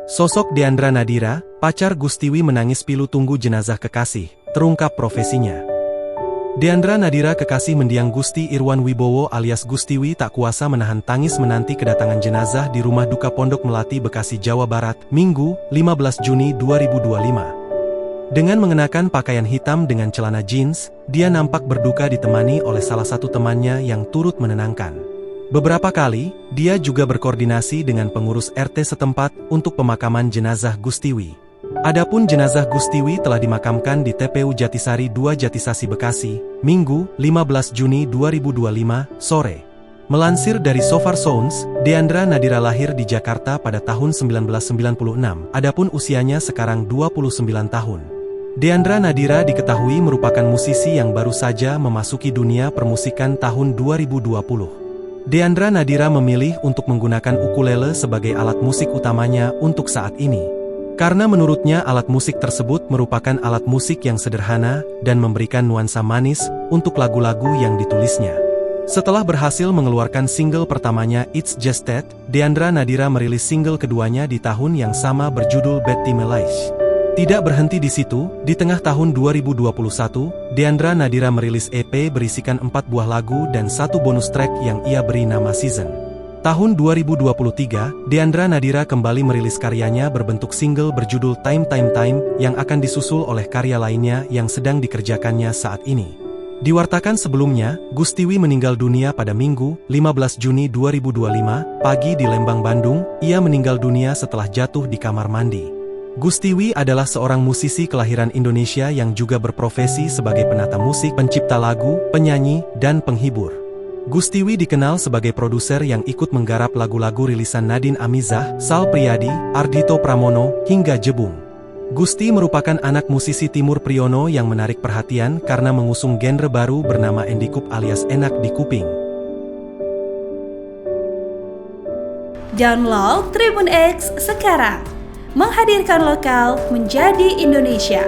Sosok Deandra Nadira, pacar Gustiwi menangis pilu tunggu jenazah kekasih, terungkap profesinya. Deandra Nadira kekasih mendiang Gusti Irwan Wibowo alias Gustiwi tak kuasa menahan tangis menanti kedatangan jenazah di rumah duka Pondok Melati, Bekasi, Jawa Barat, Minggu, 15 Juni 2025. Dengan mengenakan pakaian hitam dengan celana jeans, dia nampak berduka ditemani oleh salah satu temannya yang turut menenangkan. Beberapa kali, dia juga berkoordinasi dengan pengurus RT setempat untuk pemakaman jenazah Gustiwi. Adapun jenazah Gustiwi telah dimakamkan di TPU Jatisari 2 Jatisasi, Bekasi, Minggu, 15 Juni 2025, sore. Melansir dari Sofar Sounds, Deandra Nadira lahir di Jakarta pada tahun 1996, adapun usianya sekarang 29 tahun. Deandra Nadira diketahui merupakan musisi yang baru saja memasuki dunia permusikan tahun 2020. Deandra Nadira memilih untuk menggunakan ukulele sebagai alat musik utamanya untuk saat ini. Karena menurutnya alat musik tersebut merupakan alat musik yang sederhana dan memberikan nuansa manis untuk lagu-lagu yang ditulisnya. Setelah berhasil mengeluarkan single pertamanya It's Just That, Deandra Nadira merilis single keduanya di tahun yang sama berjudul Betty Melaish. Tidak berhenti di situ, di tengah tahun 2021, Deandra Nadira merilis EP berisikan 4 buah lagu dan 1 bonus track yang ia beri nama Season. Tahun 2023, Deandra Nadira kembali merilis karyanya berbentuk single berjudul Time Time Time yang akan disusul oleh karya lainnya yang sedang dikerjakannya saat ini. Diwartakan sebelumnya, Gustiwi meninggal dunia pada Minggu, 15 Juni 2025, pagi di Lembang, Bandung. Ia meninggal dunia setelah jatuh di kamar mandi. Gustiwi adalah seorang musisi kelahiran Indonesia yang juga berprofesi sebagai penata musik, pencipta lagu, penyanyi, dan penghibur. Gustiwi dikenal sebagai produser yang ikut menggarap lagu-lagu rilisan Nadine Amizah, Sal Priadi, Ardhito Pramono, hingga Jebung. Gusti merupakan anak musisi Timur Priyono yang menarik perhatian karena mengusung genre baru bernama Endikup alias enak di kuping. Download Tribun X sekarang. Menghadirkan lokal menjadi Indonesia.